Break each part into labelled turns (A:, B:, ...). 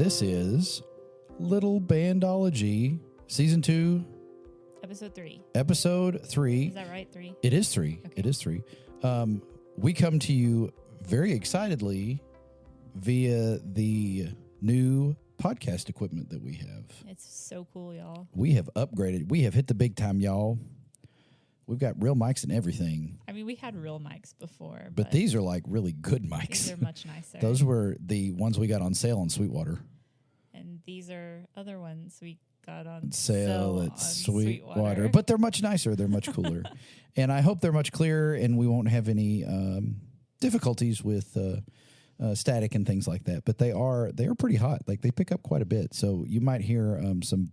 A: This is Little Bandology, Season 2.
B: Episode 3.
A: Episode 3.
B: Is that right? 3?
A: It is 3.
B: Okay.
A: It is 3. We come to you very excitedly via the new podcast equipment that we have.
B: It's so cool, y'all.
A: We have upgraded. We have hit the big time, y'all. We've got real mics and everything.
B: I mean, we had real mics before.
A: But these are like really good mics.
B: These are much nicer.
A: Those were the ones we got on sale in Sweetwater.
B: And these are other ones we got on
A: Sale
B: on
A: at Sweetwater. But they're much nicer. They're much cooler. And I hope they're much clearer and we won't have any difficulties with static and things like that. But they are pretty hot. Like they pick up quite a bit. So you might hear some,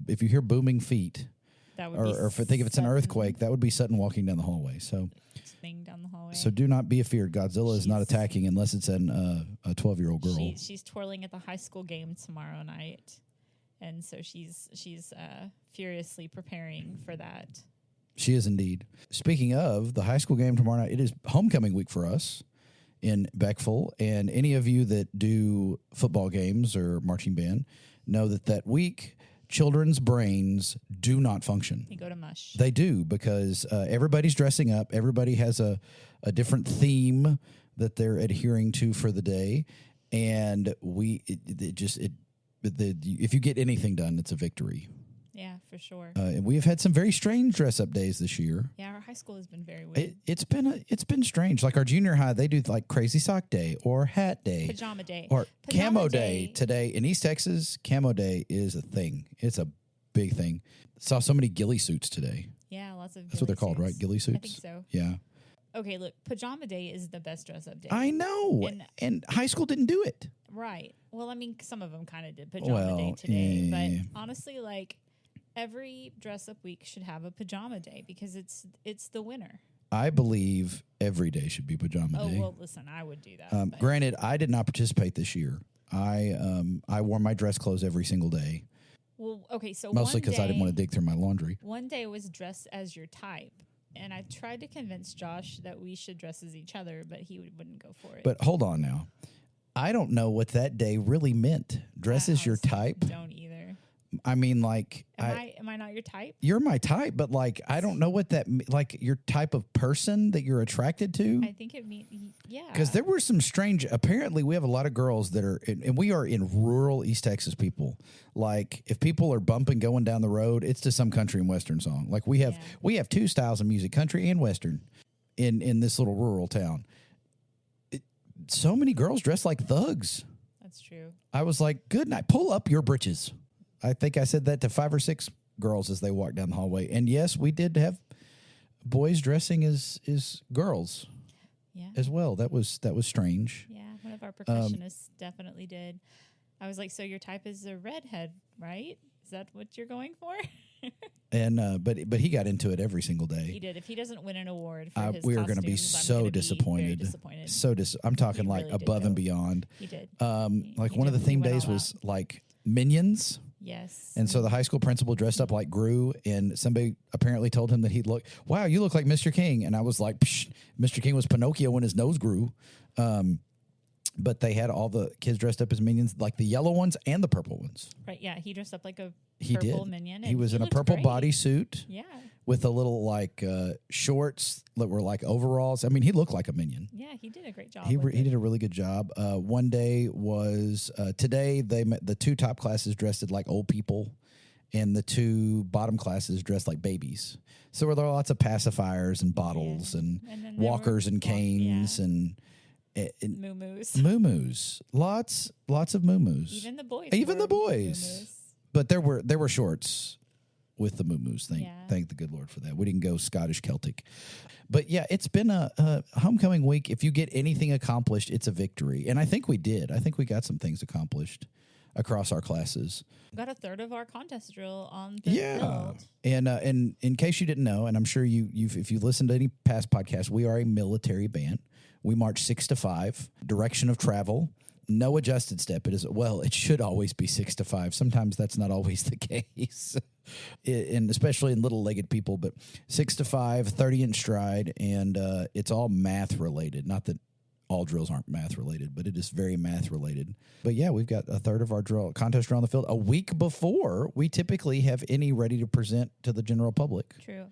A: if you hear booming feet,
B: that would
A: or if I think if it's an earthquake, that would be Sutton walking down the hallway. So
B: thing down the hallway.
A: So do not be afeared. Godzilla is not attacking unless it's a 12-year-old girl.
B: She's twirling at the high school game tomorrow night, and so she's furiously preparing for that.
A: She is indeed. Speaking of the high school game tomorrow night, it is homecoming week for us in Beckville, and any of you that do football games or marching band know that week children's brains do not function.
B: They go to mush.
A: They do, because everybody's dressing up. Everybody has a different theme that they're adhering to for the day. And if you get anything done, it's a victory.
B: Yeah, for sure.
A: And we have had some very strange dress-up days this year.
B: Yeah, our high school has been very weird.
A: It's been strange. Like our junior high, they do like crazy sock day or hat day.
B: Pajama day.
A: Or
B: Pajama
A: camo day today. In East Texas, camo day is a thing. It's a big thing. Saw so many ghillie suits today.
B: Yeah, lots of
A: That's what they're called, right? Ghillie suits?
B: I think so.
A: Yeah.
B: Okay, look, pajama day is the best dress-up day.
A: I know. And high school didn't do it.
B: Right. Well, I mean, some of them kind of did pajama day today.
A: yeah.
B: But honestly, like, every dress-up week should have a pajama day because it's the winter.
A: I believe every day should be pajama day.
B: Oh, well, listen, I would do that.
A: Granted, I did not participate this year. I wore my dress clothes every single day.
B: Well, okay, so
A: mostly because I didn't want to dig through my laundry.
B: One day was dress as your type. And I tried to convince Josh that we should dress as each other, but he wouldn't go for it.
A: But hold on now. I don't know what that day really meant. Dress as your type?
B: Don't either.
A: I mean, like...
B: Am I not your type?
A: You're my type, but, like, I don't know what that... Like, your type of person that you're attracted to?
B: I think it means... Yeah.
A: Because there were some strange... Apparently, we have a lot of girls that are... And we are in rural East Texas people. Like, if people are bumping going down the road, it's to some country and western song. Like, we have two styles of music, country and western, in this little rural town. So many girls dress like thugs.
B: That's true.
A: I was like, good night. Pull up your britches. I think I said that to 5 or 6 girls as they walked down the hallway. And yes, we did have boys dressing as girls as well. That was strange.
B: Yeah, one of our percussionists definitely did. I was like, so your type is a redhead, right? Is that what you're going for?
A: And but he got into it every single day.
B: He did. If he doesn't win an award for his
A: we are going to be
B: costumes,
A: so
B: I'm gonna
A: disappointed.
B: Be very disappointed.
A: I'm talking
B: He
A: like
B: really did,
A: above and
B: though.
A: beyond.
B: He did.
A: Like
B: He
A: one of the
B: did. He
A: theme
B: went
A: days
B: all
A: was like Minions.
B: Yes.
A: And so the high school principal dressed up like Gru, and somebody apparently told him that wow, you look like Mr. King. And I was like, psh, Mr. King was Pinocchio when his nose grew. But they had all the kids dressed up as minions, like the yellow ones and the purple ones.
B: Right, yeah. He dressed up like a
A: He
B: purple
A: did.
B: minion.
A: He
B: and
A: was in a
B: looked
A: purple
B: great.
A: bodysuit
B: Yeah.
A: with a little like shorts that were like overalls. I mean, he looked like a minion.
B: Yeah, he did a great job.
A: He
B: with
A: did
B: it.
A: a really good job. One day was today. The 2 top classes dressed like old people, and the 2 bottom classes dressed like babies. So there were lots of pacifiers and bottles and
B: then there
A: walkers
B: were
A: and canes and
B: Moo-moos.
A: moo-moos. Lots of moo-moos.
B: Even the boys.
A: Even the
B: wore
A: boys.
B: moo-moos.
A: But there were shorts with the moo-moos.
B: Yeah.
A: Thank the good Lord for that. We didn't go Scottish Celtic. But yeah, it's been a homecoming week. If you get anything accomplished, it's a victory. And I think we did. I think we got some things accomplished across our classes.
B: Got a third of our contest drill on the field.
A: And in case you didn't know, and I'm sure if you listened to any past podcasts, we are a military band. We march 6 to 5, direction of travel, no adjusted step. It should always be 6 to 5. Sometimes that's not always the case, and especially in little-legged people, but 6 to 5, 30-inch stride, and it's all math related. Not that all drills aren't math related, but it is very math related. But yeah, we've got a third of our contest drill on the field a week before we typically have any ready to present to the general public.
B: True.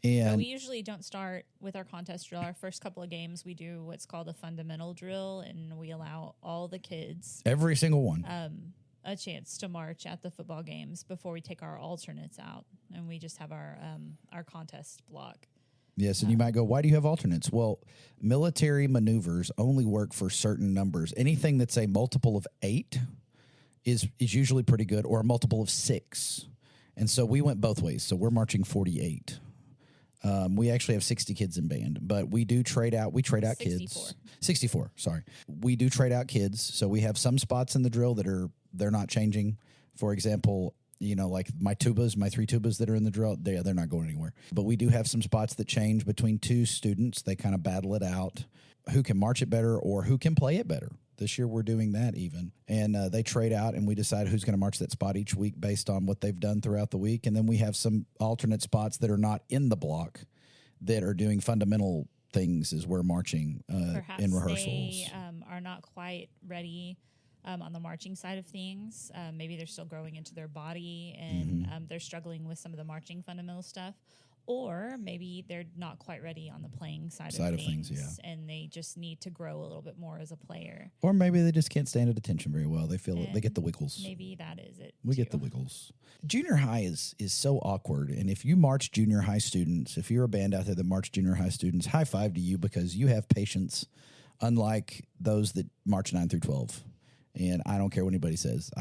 A: And
B: So we usually don't start with our contest drill. Our first couple of games, we do what's called a fundamental drill, and we allow all the kids
A: every single one.
B: a chance to march at the football games before we take our alternates out, and we just have our contest block.
A: Yes, and you might go, why do you have alternates? Well, military maneuvers only work for certain numbers. Anything that's a multiple of 8 is usually pretty good, or a multiple of 6. And so we went both ways. So we're marching 48. We actually have 60 kids in band, but we do trade out. We trade out
B: 64.
A: kids. 64, sorry. We do trade out kids. So we have some spots in the drill that they're not changing. For example, like my 3 tubas that are in the drill, they're not going anywhere. But we do have some spots that change between 2 students. They kind of battle it out. Who can march it better or who can play it better. This year we're doing that even. And they trade out, and we decide who's going to march that spot each week based on what they've done throughout the week. And then we have some alternate spots that are not in the block that are doing fundamental things as we're marching in rehearsals.
B: They are not quite ready on the marching side of things. Maybe they're still growing into their body, and they're struggling with some of the marching fundamental stuff. Or maybe they're not quite ready on the playing side of things, and they just need to grow a little bit more as a player.
A: Or maybe they just can't stand at attention very well. They feel they get the wiggles.
B: Maybe that is it.
A: We get the wiggles. Junior high is so awkward, and if you march junior high students, if you're a band out there that march junior high students, high five to you because you have patience, unlike those that march 9 through 12. And I don't care what anybody says.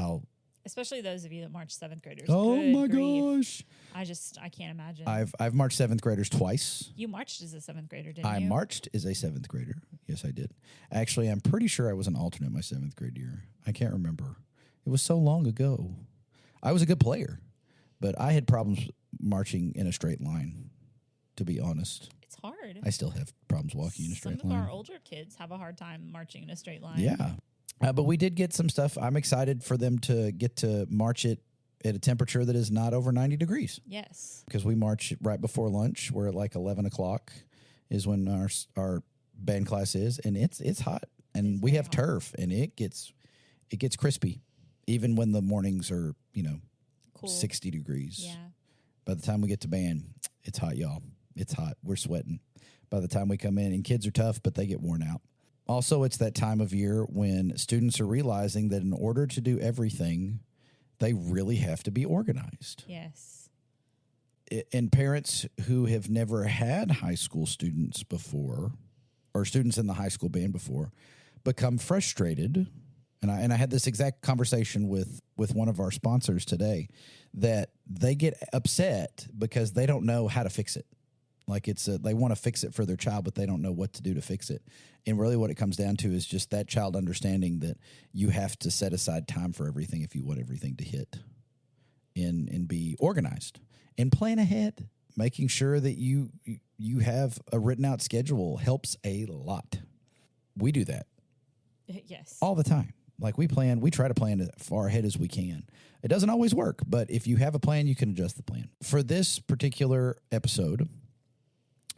B: Especially those of you that march 7th graders.
A: Oh
B: Good
A: my
B: grief.
A: gosh!
B: I can't imagine.
A: I've marched 7th graders twice.
B: You marched as a 7th grader, didn't you?
A: I marched as a 7th grader. Yes, I did. Actually, I'm pretty sure I was an alternate my 7th grade year. I can't remember. It was so long ago. I was a good player, but I had problems marching in a straight line, to be honest.
B: It's hard.
A: I still have problems walking in a straight line.
B: Some of our older kids have a hard time marching in a straight line.
A: Yeah. But we did get some stuff. I'm excited for them to get to march it at a temperature that is not over 90 degrees.
B: Yes.
A: Because we march right before lunch. We're at like 11 o'clock is when our band class is. And it's hot. And we have turf. And it gets crispy. Even when the mornings are, cool. 60 degrees.
B: Yeah.
A: By the time we get to band, it's hot, y'all. It's hot. We're sweating. By the time we come in, and kids are tough, but they get worn out. Also, it's that time of year when students are realizing that in order to do everything, they really have to be organized.
B: Yes.
A: And parents who have never had high school students before, or students in the high school band before, become frustrated. And I had this exact conversation with one of our sponsors today, that they get upset because they don't know how to fix it. Like they want to fix it for their child, but they don't know what to do to fix it. And really what it comes down to is just that child understanding that you have to set aside time for everything if you want everything to hit and be organized and plan ahead. Making sure that you have a written out schedule helps a lot. We do that.
B: Yes.
A: All the time. Like we try to plan as far ahead as we can. It doesn't always work, but if you have a plan, you can adjust the plan. For this particular episode,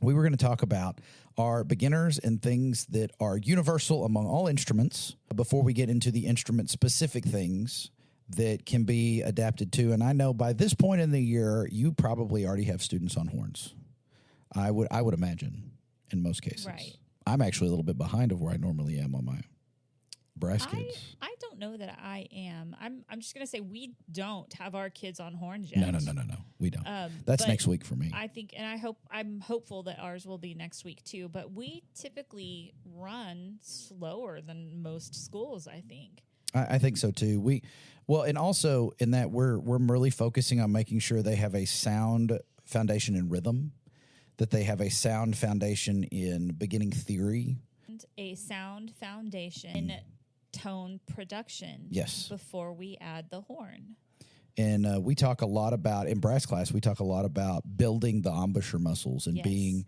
A: we were going to talk about our beginners and things that are universal among all instruments before we get into the instrument-specific things that can be adapted to. And I know by this point in the year, you probably already have students on horns. I would imagine in most cases.
B: Right.
A: I'm actually a little bit behind of where I normally am on my brass kids.
B: I don't know that I am. I'm just going to say we don't have our kids on horns yet.
A: No. We don't. That's next week for me.
B: I think, and I'm hopeful that ours will be next week too, but we typically run slower than most schools, I think.
A: I think so too. And also in that we're really focusing on making sure they have a sound foundation in rhythm, that they have a sound foundation in beginning theory.
B: And a sound foundation in tone production.
A: Yes.
B: Before we add the horn.
A: And we talk a lot about, in brass class, we talk a lot about building the embouchure muscles and being,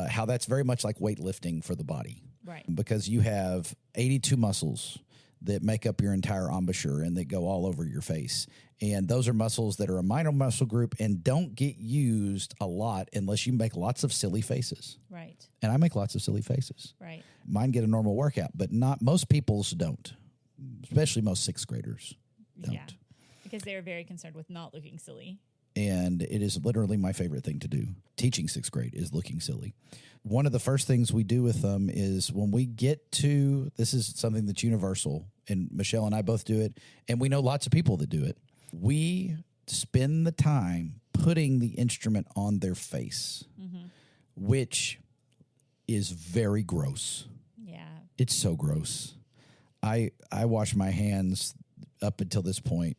A: how that's very much like weightlifting for the body.
B: Right.
A: Because you have 82 muscles that make up your entire embouchure and that go all over your face. And those are muscles that are a minor muscle group and don't get used a lot unless you make lots of silly faces.
B: Right.
A: And I make lots of silly faces.
B: Right.
A: Mine get a normal workout, but not most people's don't, especially most sixth graders don't.
B: Yeah. Because they're very concerned with not looking silly.
A: And it is literally my favorite thing to do. Teaching sixth grade is looking silly. One of the first things we do with them is when we get to, this is something that's universal, and Michelle and I both do it, and we know lots of people that do it. We spend the time putting the instrument on their face, which is very gross.
B: Yeah.
A: It's so gross. I wash my hands up until this point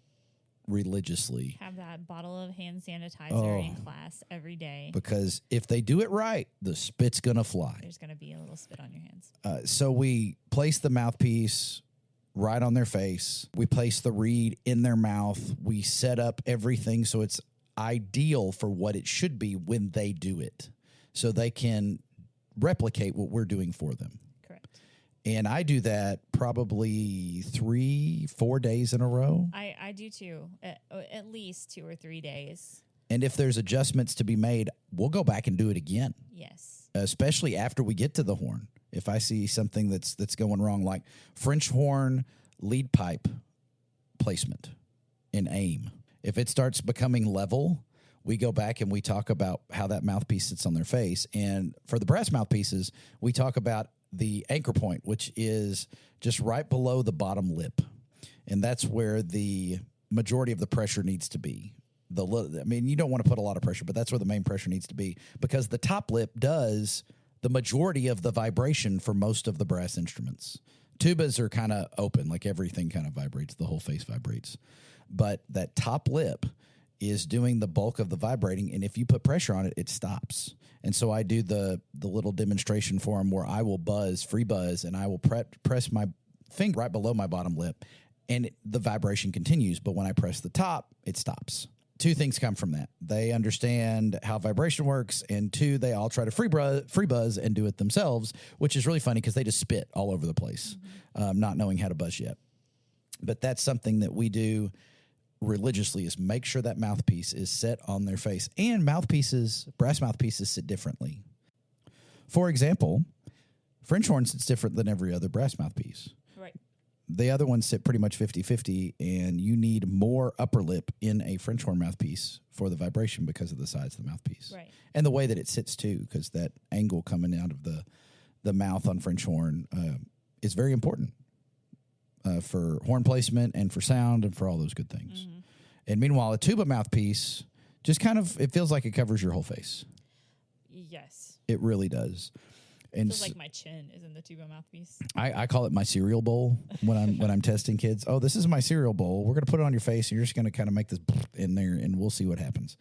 A: religiously.
B: Have that bottle of hand sanitizer in class every day.
A: Because if they do it right, the spit's going to fly.
B: There's going to be a little spit on your hands.
A: So we place the mouthpiece right on their face. We place the reed in their mouth. We set up everything so it's ideal for what it should be when they do it. So they can replicate what we're doing for them.
B: Correct.
A: And I do that probably 3-4 days in a row.
B: I do too, at least 2 or 3 days.
A: And if there's adjustments to be made, we'll go back and do it again.
B: Yes.
A: Especially after we get to the horn. If I see something that's going wrong, like French horn lead pipe placement and aim. If it starts becoming level, we go back and we talk about how that mouthpiece sits on their face. And for the brass mouthpieces, we talk about the anchor point, which is just right below the bottom lip. And that's where the majority of the pressure needs to be. You don't want to put a lot of pressure, but that's where the main pressure needs to be, because the top lip does the majority of the vibration for most of the brass instruments. Tubas are kind of open, like everything kind of vibrates. The whole face vibrates. But that top lip is doing the bulk of the vibrating, and if you put pressure on it, it stops. And so I do the little demonstration for them where I will free buzz, and I will press my finger right below my bottom lip, and the vibration continues. But when I press the top, it stops. 2 things come from that. They understand how vibration works, and 2, they all try to free buzz and do it themselves, which is really funny because they just spit all over the place, not knowing how to buzz yet. But that's something that we do religiously, is make sure that mouthpiece is set on their face. And brass mouthpieces sit differently. For example, French horn sits different than every other brass mouthpiece.
B: Right.
A: The other ones sit pretty much 50-50, and you need more upper lip in a French horn mouthpiece for the vibration because of the size of the mouthpiece.
B: Right.
A: And the way that it sits, too, because that angle coming out of the mouth on French horn is very important for horn placement and for sound and for all those good things. Mm-hmm. And meanwhile, a tuba mouthpiece just it feels like it covers your whole face.
B: Yes.
A: It really does. And
B: feels like my chin is in the tuba mouthpiece.
A: I call it my cereal bowl when I'm testing kids. Oh, this is my cereal bowl. We're going to put it on your face, and you're just going to kind of make this in there, and we'll see what happens.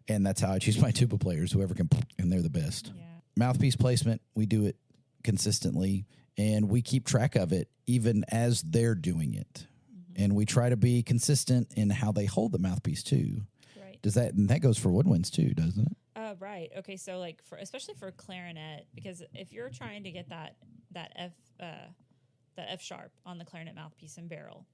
A: And that's how I choose my tuba players, whoever can, and they're the best.
B: Yeah.
A: Mouthpiece placement, we do it consistently, and we keep track of it even as they're doing it. Mm-hmm. And we try to be consistent in how they hold the mouthpiece, too.
B: Right.
A: And that goes for woodwinds, too, doesn't it?
B: Right. Okay. So, especially for clarinet, because if you're trying to get that F sharp on the clarinet mouthpiece and barrel,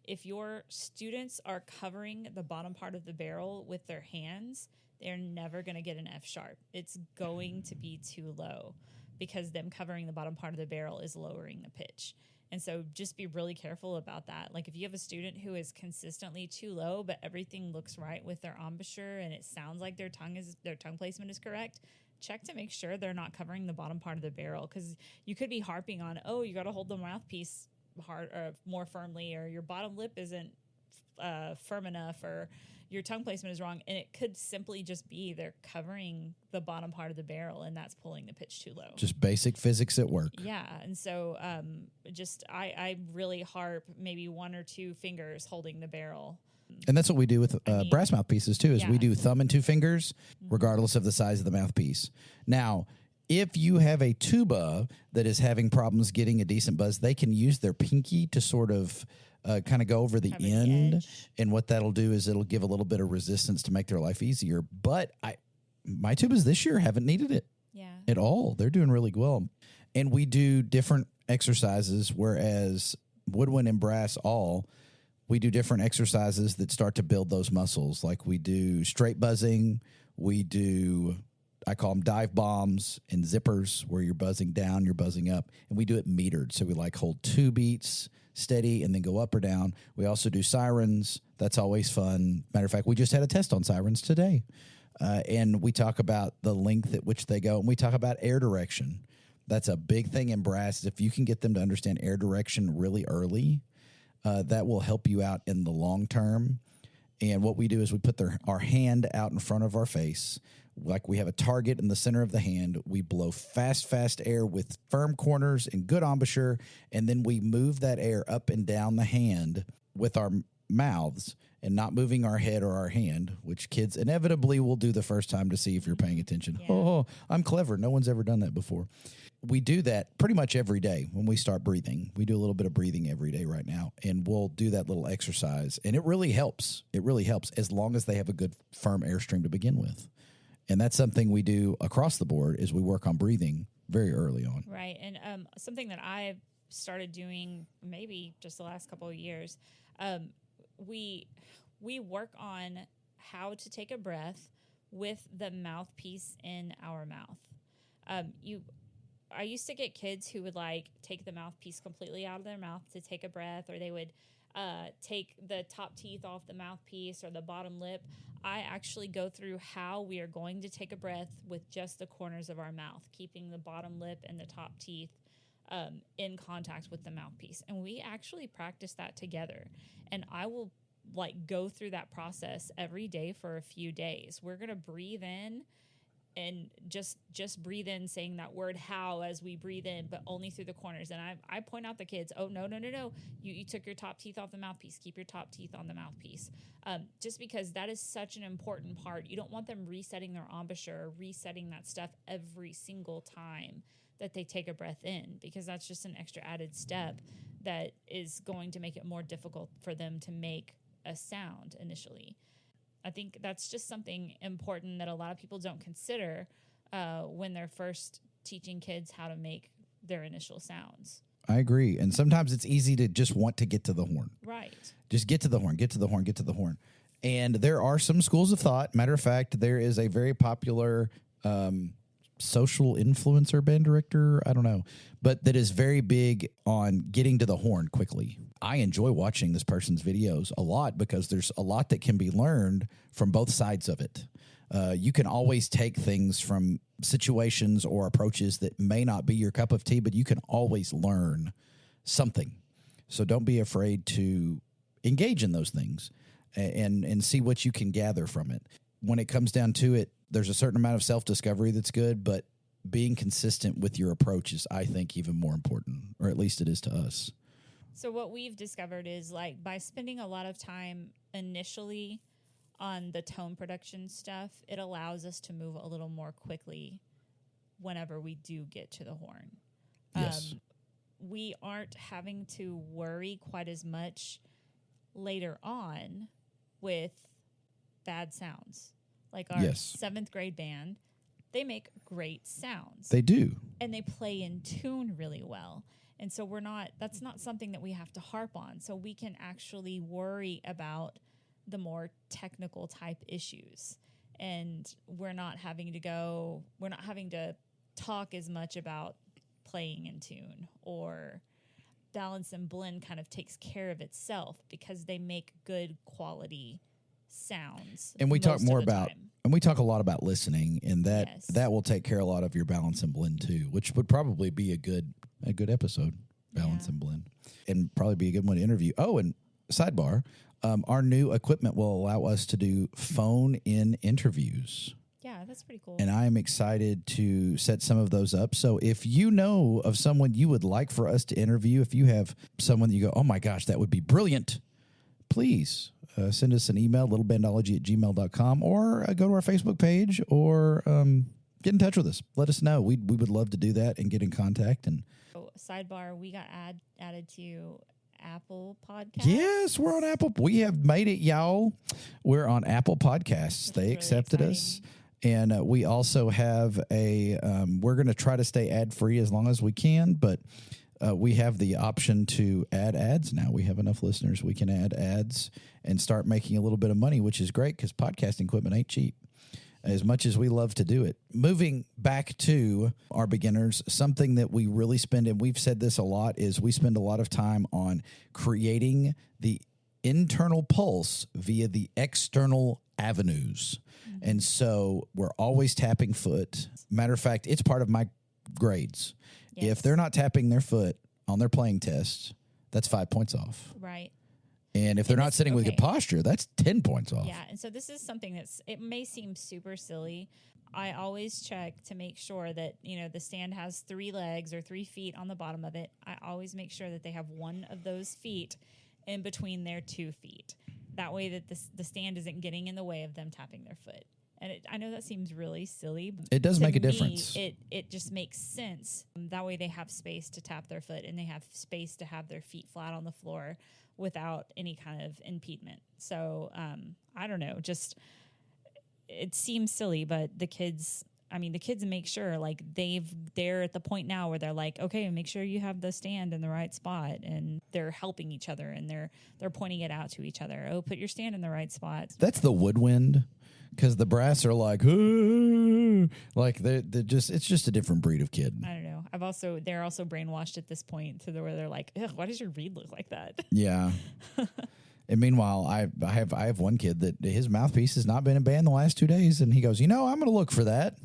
B: if your students are covering the bottom part of the barrel with their hands, they're never going to get an F sharp. It's going to be too low because them covering the bottom part of the barrel is lowering the pitch. And so just be really careful about that. Like if you have a student who is consistently too low, but everything looks right with their embouchure and it sounds like their tongue placement is correct, check to make sure they're not covering the bottom part of the barrel, because you could be harping on, you got to hold the mouthpiece hard or more firmly, or your bottom lip isn't firm enough, or your tongue placement is wrong, and it could simply just be they're covering the bottom part of the barrel, and that's pulling the pitch too low.
A: Just basic physics at work.
B: Yeah, and so I really harp maybe 1 or 2 fingers holding the barrel.
A: And that's what we do with brass mouthpieces, too, is we do thumb and 2 fingers, regardless of the size of the mouthpiece. Now, if you have a tuba that is having problems getting a decent buzz, they can use their pinky to sort of kind of go over the end. And what that'll do is it'll give a little bit of resistance to make their life easier. But my tubas this year haven't needed it at all. They're doing really well. And we do different exercises, whereas woodwind and brass all, we do different exercises that start to build those muscles. Like we do straight buzzing, we do, I call them dive bombs and zippers, where you're buzzing down, you're buzzing up, and we do it metered. So we like hold 2 beats steady and then go up or down. We also do sirens. That's always fun. Matter of fact, we just had a test on sirens today. And we talk about the length at which they go, and we talk about air direction. That's a big thing in brass. If you can get them to understand air direction really early, that will help you out in the long term. And what we do is we put our hand out in front of our face, like we have a target in the center of the hand. We blow fast air with firm corners and good embouchure, and then we move that air up and down the hand with our mouths and not moving our head or our hand, which kids inevitably will do the first time to see if you're paying attention. Yeah. Oh, I'm clever. No one's ever done that before. We do that pretty much every day when we start breathing. We do a little bit of breathing every day right now, and we'll do that little exercise, and it really helps. It really helps as long as they have a good firm airstream to begin with. And that's something we do across the board is we work on breathing very early on.
B: Right. And something that I've started doing maybe just the last couple of years, we work on how to take a breath with the mouthpiece in our mouth. I used to get kids who would like take the mouthpiece completely out of their mouth to take a breath, or they would take the top teeth off the mouthpiece or the bottom lip. I actually go through how we are going to take a breath with just the corners of our mouth, keeping the bottom lip and the top teeth in contact with the mouthpiece. And we actually practice that together. And I will like go through that process every day for a few days. We're going to breathe in and just breathe in, saying that word how as we breathe in, but only through the corners. And I point out the kids, oh, no. You took your top teeth off the mouthpiece. Keep your top teeth on the mouthpiece. Just because that is such an important part. You don't want them resetting their embouchure, resetting that stuff every single time that they take a breath in, because that's just an extra added step that is going to make it more difficult for them to make a sound initially. I think that's just something important that a lot of people don't consider when they're first teaching kids how to make their initial sounds.
A: I agree. And sometimes it's easy to just want to get to the horn.
B: Right.
A: Just get to the horn, get to the horn, get to the horn. And there are some schools of thought. Matter of fact, there is a very popular social influencer band director, I don't know, but that is very big on getting to the horn quickly. I enjoy watching this person's videos a lot because there's a lot that can be learned from both sides of it. You can always take things from situations or approaches that may not be your cup of tea, but you can always learn something. So don't be afraid to engage in those things and see what you can gather from it. When it comes down to it, there's a certain amount of self-discovery that's good, but being consistent with your approach is, I think, even more important, or at least it is to us.
B: So what we've discovered is, like, by spending a lot of time initially on the tone production stuff, it allows us to move a little more quickly whenever we do get to the horn.
A: Yes.
B: We aren't having to worry quite as much later on with bad sounds. Like our 7th grade band, they make great sounds.
A: They do.
B: And they play in tune really well. And so that's not something that we have to harp on. So we can actually worry about the more technical type issues. And we're not having to talk as much about playing in tune, or Balance and Blend kind of takes care of itself because they make good quality sounds.
A: And we talk more about, and we talk a lot about listening, and that will take care of a lot of your Balance and Blend too, which would probably be a good episode, Balance and Blend, and probably be a good one to interview. Oh, and sidebar, our new equipment will allow us to do phone-in interviews.
B: Yeah, that's pretty cool.
A: And I am excited to set some of those up. So if you know of someone you would like for us to interview, if you have someone that you go, oh my gosh, that would be brilliant, please send us an email, littlebandology@gmail.com, or go to our Facebook page, or get in touch with us. Let us know. We would love to do that and get in contact. And
B: sidebar, we got added to Apple Podcasts.
A: Yes, we're on Apple. We have made it, y'all. We're on Apple Podcasts. They accepted us. And we also have we're going to try to stay ad-free as long as we can, but We have the option to add ads now. We have enough listeners. We can add ads and start making a little bit of money, which is great because podcasting equipment ain't cheap, as much as we love to do it. Moving back to our beginners, something that we really spend, and we've said this a lot, is we spend a lot of time on creating the internal pulse via the external avenues. And so we're always tapping foot. Matter of fact, it's part of my grades.
B: Yes.
A: If they're not tapping their foot on their playing tests, that's 5 points off.
B: Right.
A: And if they're not sitting with good posture, that's 10 points off.
B: Yeah. And so this is something it may seem super silly. I always check to make sure that, the stand has 3 legs or 3 feet on the bottom of it. I always make sure that they have one of those feet in between their 2 feet. That way that the stand isn't getting in the way of them tapping their foot. And I know that seems really silly. But
A: it does make a difference.
B: It just makes sense. That way they have space to tap their foot and they have space to have their feet flat on the floor without any kind of impediment. So I don't know, just it seems silly, but the kids make sure like they're at the point now where they're like, okay, make sure you have the stand in the right spot, and they're helping each other and they're pointing it out to each other. Oh, put your stand in the right spot.
A: That's the woodwind, because the brass are like, "Ooh," like they're just, it's just a different breed of kid.
B: I don't know. They're also brainwashed at this point to where they're like, ugh, why does your reed look like that?
A: Yeah. And meanwhile, I have one kid that his mouthpiece has not been in band the last 2 days, and he goes, I'm going to look for that.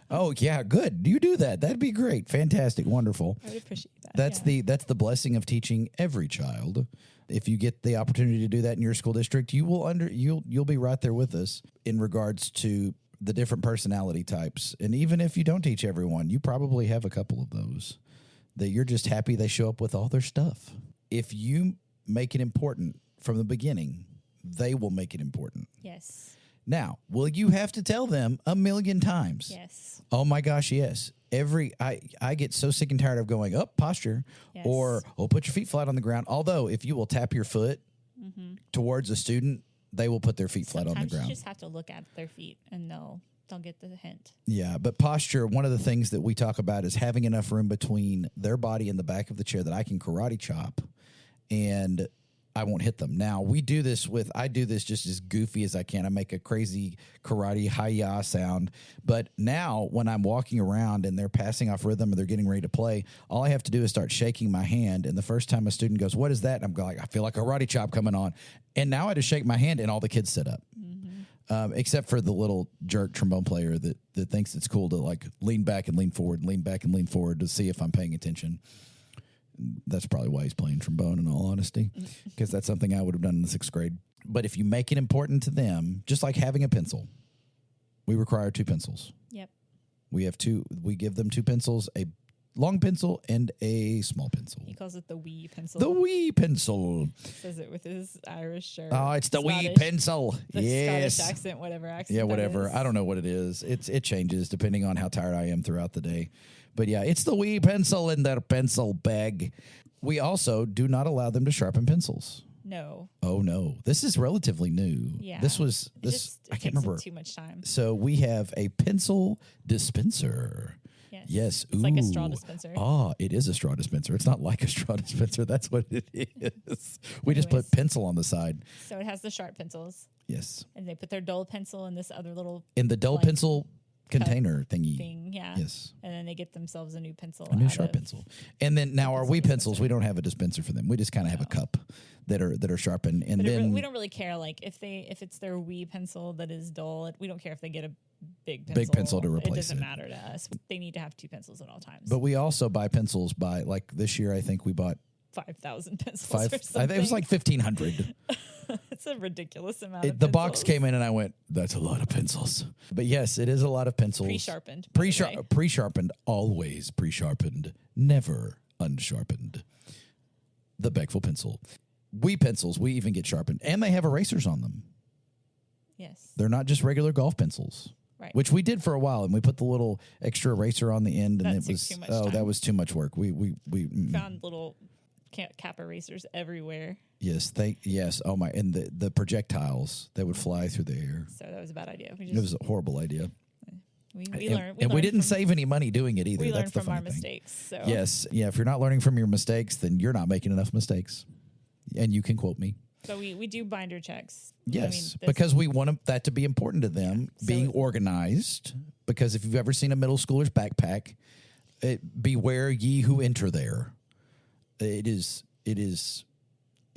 A: Oh yeah, good. You do that. That'd be great. Fantastic. Wonderful.
B: I would appreciate that.
A: That's the blessing of teaching every child. If you get the opportunity to do that in your school district, you'll be right there with us in regards to the different personality types. And even if you don't teach everyone, you probably have a couple of those that you're just happy they show up with all their stuff. If you make it important from the beginning, they will make it important.
B: Yes.
A: Now, will you have to tell them 1,000,000 times?
B: Yes.
A: Oh my gosh, yes. I get so sick and tired of going up posture,
B: yes,
A: or put your feet flat on the ground. Although if you will tap your foot towards a student, they will put their feet flat on the ground.
B: You just have to look at their feet and they'll get the hint.
A: Yeah, but posture, one of the things that we talk about is having enough room between their body and the back of the chair that I can karate chop and I won't hit them. Now, I do this just as goofy as I can. I make a crazy karate hi-ya sound. But now when I'm walking around and they're passing off rhythm or they're getting ready to play, all I have to do is start shaking my hand. And the first time a student goes, what is that? And I'm going, I feel like a karate chop coming on. And now I just shake my hand and all the kids sit up. Except for the little jerk trombone player that thinks it's cool to like lean back and lean forward and lean back and lean forward to see if I'm paying attention. That's probably why he's playing trombone, in all honesty, because that's something I would have done in the 6th grade. But if you make it important to them, just like having a pencil, we require 2 pencils.
B: Yep.
A: We give them 2 pencils, a long pencil and a small pencil.
B: He calls it the wee pencil.
A: The wee pencil.
B: Says it with his Irish shirt.
A: Oh, it's the
B: Scottish,
A: wee pencil.
B: the
A: Yes.
B: Scottish accent, whatever accent.
A: Yeah, whatever.
B: That is.
A: I don't know what it is. It changes depending on how tired I am throughout the day. But yeah, it's the wee pencil in their pencil bag. We also do not allow them to sharpen pencils.
B: No.
A: Oh no, this is relatively new.
B: Yeah.
A: I can't remember.
B: Too much time.
A: So we have a pencil dispenser. Yes.
B: It's like a straw dispenser.
A: Oh, it is a straw dispenser. It's not like a straw dispenser. That's what it is. We just put pencil on the side.
B: So it has the sharp pencils.
A: Yes.
B: And they put their dull pencil in this other little
A: in the dull pencil container thingy.
B: Yeah.
A: Yes.
B: And then they get themselves a new pencil.
A: A new sharp pencil. And then now our wee pencils, we don't have a dispenser for them. We just kind of have a cup that are sharpened. And then
B: we don't really care. Like if it's their wee pencil that is dull, we don't care if they get a big pencil
A: to replace it.
B: It doesn't matter to us. They need to have 2 pencils at all times.
A: But we also buy pencils by, like this year, I think we bought
B: 5,000 pencils. Or something.
A: I think it was like 1,500.
B: It's a ridiculous amount of
A: The
B: pencils.
A: box came in and I went, that's a lot of pencils. But yes, it is a lot of pencils.
B: Pre-sharpened.
A: Pre-sharpened, always pre-sharpened, never unsharpened. The Beckville pencil. Wee pencils, we even get sharpened. And they have erasers on them.
B: Yes.
A: They're not just regular golf pencils.
B: Right.
A: Which we did for a while, and we put the little extra eraser on the end, and
B: That
A: it
B: took
A: was
B: too much time.
A: That was too much work. We
B: found little cap erasers everywhere.
A: Yes, oh my, and the projectiles that would fly through the air.
B: So that was a bad idea.
A: It was a horrible idea.
B: We
A: And,
B: learn.
A: and we didn't
B: from,
A: save any money doing it either.
B: We learn
A: That's the
B: from our
A: funny thing.
B: mistakes. So
A: Yes. Yeah. If you're not learning from your mistakes, then you're not making enough mistakes. And you can quote me.
B: So we do binder checks.
A: Yes, because we want that to be important to them,
B: So-
A: being organized. Because if you've ever seen a middle schooler's backpack, beware ye who enter there. It's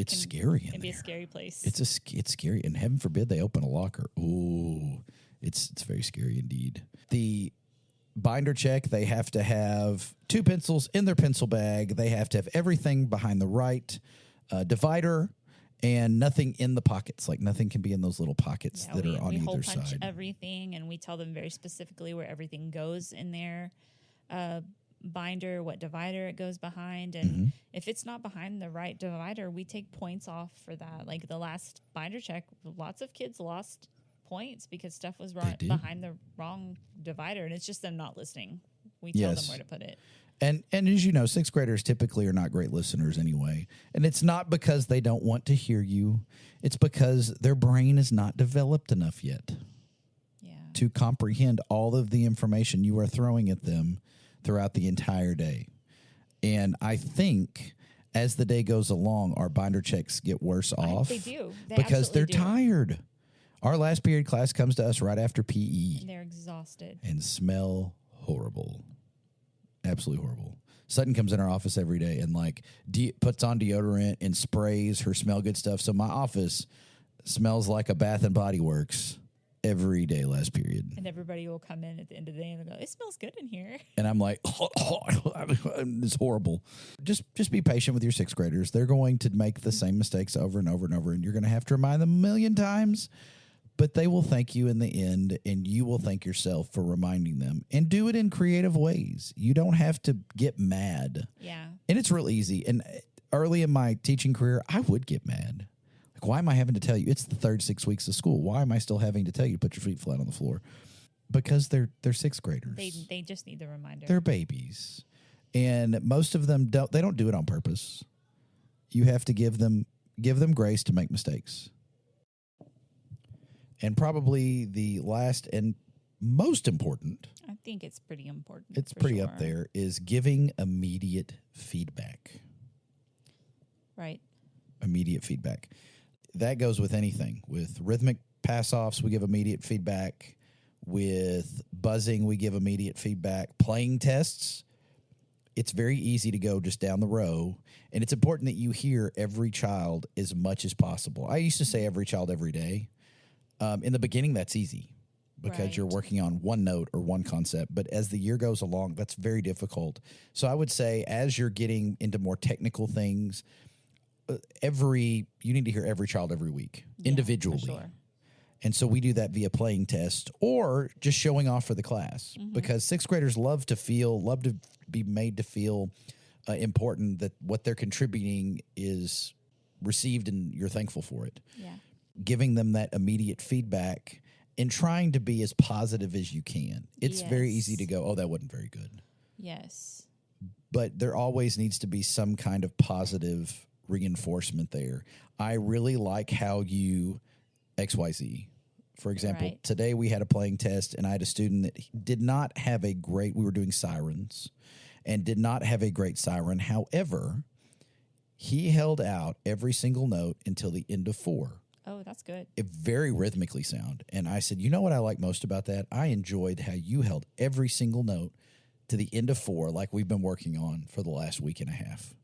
A: scary in
B: Can be a
A: there.
B: scary place.
A: It's scary, and heaven forbid they open a locker. Ooh, it's very scary indeed. The binder check, they have to have 2 pencils in their pencil bag. They have to have everything behind the right divider, and nothing in the pockets. Like nothing can be in those little pockets that are on
B: we hole
A: either
B: punch
A: side.
B: everything, and we tell them very specifically where everything goes in their binder, what divider it goes behind, and
A: Mm-hmm.
B: if it's not behind the right divider, we take points off for that. Like the last binder check, lots of kids lost points because stuff was
A: did?
B: behind the wrong divider, and it's just them not listening. We tell them
A: Yes.
B: where to put it.
A: And as you know, 6th graders typically are not great listeners anyway. And it's not because they don't want to hear you. It's because their brain is not developed enough yet
B: Yeah.
A: to comprehend all of the information you are throwing at them throughout the entire day. And I think as the day goes along, our binder checks get worse off.
B: They do. They
A: because they're
B: absolutely do.
A: tired. Our last period class comes to us right after PE
B: And they're exhausted.
A: and smell horrible. Absolutely horrible. Sutton comes in our office every day and puts on deodorant and sprays her smell good stuff. So my office smells like a Bath and Body Works every day last period.
B: And everybody will come in at the end of the day and they'll go, "It smells good in here."
A: And I'm like, it's horrible. Just be patient with your 6th graders. They're going to make the same mistakes over and over and over, and you're going to have to remind them a million times. But they will thank you in the end, and you will thank yourself for reminding them. And do it in creative ways. You don't have to get mad.
B: Yeah.
A: And it's real easy. And early in my teaching career, I would get mad. Like, why am I having to tell you? It's the 3rd 6 weeks of school. Why am I still having to tell you to put your feet flat on the floor? Because they're 6th graders.
B: They just need the reminder.
A: They're babies. And most of them don't do it on purpose. You have to give them grace to make mistakes. And probably the last and most important,
B: I think it's pretty important.
A: it's
B: for
A: pretty
B: sure.
A: up there, is giving immediate feedback.
B: Right.
A: Immediate feedback. That goes with anything. With rhythmic pass-offs, we give immediate feedback. With buzzing, we give immediate feedback. Playing tests, it's very easy to go just down the row. And it's important that you hear every child as much as possible. I used to say every child every day. In the beginning, that's easy because you're
B: Right.
A: working on one note or one concept. But as the year goes along, that's very difficult. So I would say as you're getting into more technical things, you need to hear every child every week
B: Yeah,
A: individually.
B: for sure.
A: And so we do that via playing test or just showing off for the class because 6th graders love to be made to feel important, that what they're contributing is received and you're thankful for it.
B: Yeah.
A: Giving them that immediate feedback and trying to be as positive as you can. It's very easy
B: Yes.
A: to go, oh, that wasn't very good.
B: Yes.
A: But there always needs to be some kind of positive reinforcement there. I really like how you XYZ. For example,
B: Right.
A: today we had a playing test and I had a student that did not have we were doing sirens and did not have a great siren. However, he held out every single note until the end of 4.
B: Oh, that's good.
A: It very rhythmically sound. And I said, you know what I like most about that? I enjoyed how you held every single note to the end of 4 like we've been working on for the last week and a half.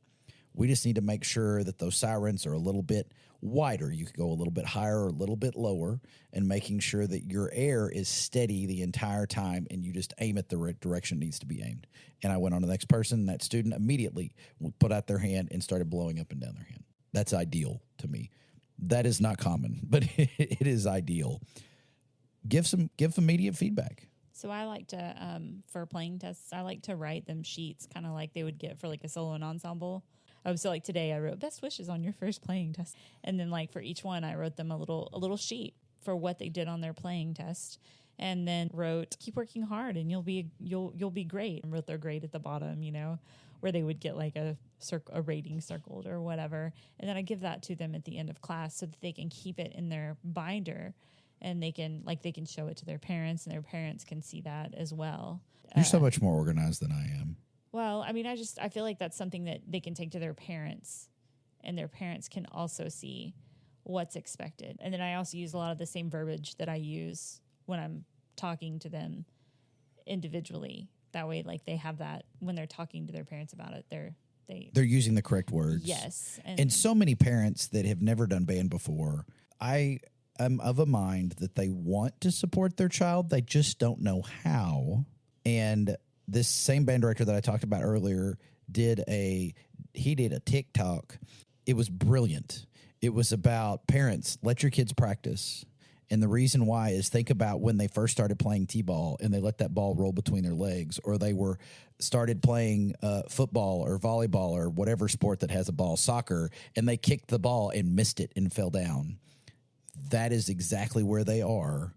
A: We just need to make sure that those sirens are a little bit wider. You could go a little bit higher or a little bit lower, and making sure that your air is steady the entire time and you just aim it the right direction it needs to be aimed. And I went on to the next person. That student immediately put out their hand and started blowing up and down their hand. That's ideal to me. That is not common, but it is ideal. Give immediate feedback.
B: So I like to, for playing tests, I like to write them sheets, kind of like they would get for like a solo and ensemble. So like today I wrote best wishes on your first playing test. And then like for each one, I wrote them a little sheet for what they did on their playing test. And then wrote, keep working hard and you'll be great. And wrote their grade at the bottom, where they would get like a rating circled or whatever. And then I give that to them at the end of class so that they can keep it in their binder. and they can show it to their parents, and their parents can see that as well.
A: You're so much more organized than I am.
B: Well, I mean, I feel like that's something that they can take to their parents, and their parents can also see what's expected. And then I also use a lot of the same verbiage that I use when I'm talking to them individually. That way, like, they have that when they're talking to their parents about it. They're
A: using the correct words.
B: Yes.
A: And so many parents that have never done band before, I am of a mind that they want to support their child. They just don't know how. And this same band director that I talked about earlier did a TikTok. It was brilliant. It was about parents, let your kids practice. And the reason why is, think about when they first started playing t-ball and they let that ball roll between their legs, or they started playing football or volleyball or whatever sport that has a ball, soccer, and they kicked the ball and missed it and fell down. That is exactly where they are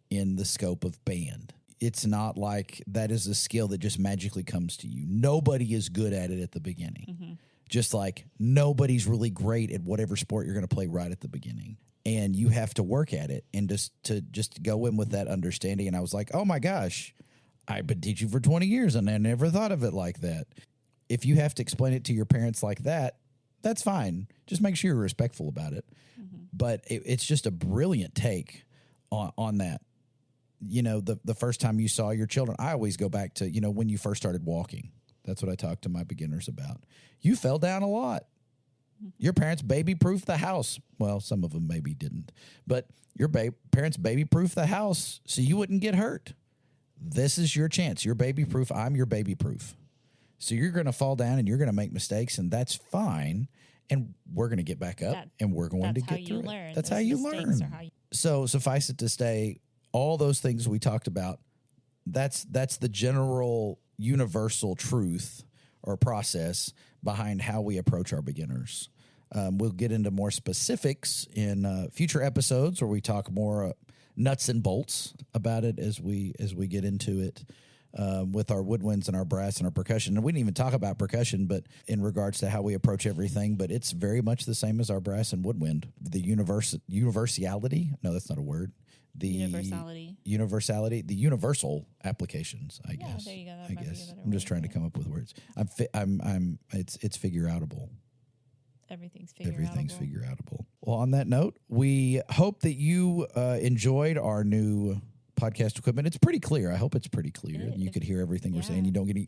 A: in the scope of band. It's not like that is a skill that just magically comes to you. Nobody is good at it at the beginning. Mm-hmm. Just like nobody's really great at whatever sport you're going to play right at the beginning. And you have to work at it, and just go in with that understanding. And I was like, oh my gosh, I've been teaching for 20 years and I never thought of it like that. If you have to explain it to your parents like that, that's fine. Just make sure you're respectful about it. Mm-hmm. But it's just a brilliant take on that. You know, the first time you saw your children, I always go back to, when you first started walking. That's what I talk to my beginners about. You fell down a lot. Your parents baby-proofed the house. Well, some of them maybe didn't. But your parents baby-proofed the house so you wouldn't get hurt. This is your chance. You're baby-proof. I'm your baby-proof. So you're going to fall down and you're going to make mistakes, and that's fine. And we're going to get back up, and we're going to get through it. That's how you learn. So suffice it to say, all those things we talked about, that's the general universal truth or process behind how we approach our beginners. We'll get into more specifics in future episodes where we talk more nuts and bolts about it as we get into it with our woodwinds and our brass and our percussion. And we didn't even talk about percussion, but in regards to how we approach everything, but it's very much the same as our brass and woodwind. The universality? No, that's not a word. The universality, the universal applications, I guess.
B: There you go.
A: I guess I'm just trying to come up with words. It's figure outable.
B: Everything's figure outable.
A: Well, on that note, we hope that you enjoyed our new podcast equipment. It's pretty clear. I hope it's pretty clear. You could hear everything we're saying. You don't get any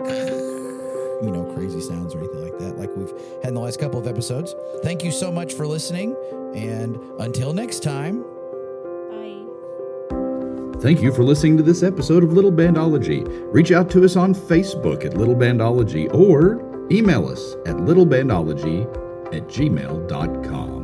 A: crazy sounds or anything like that, like we've had in the last couple of episodes. Thank you so much for listening, and until next time.
C: Thank you for listening to this episode of Little Bandology. Reach out to us on Facebook at Little Bandology or email us at littlebandology@gmail.com.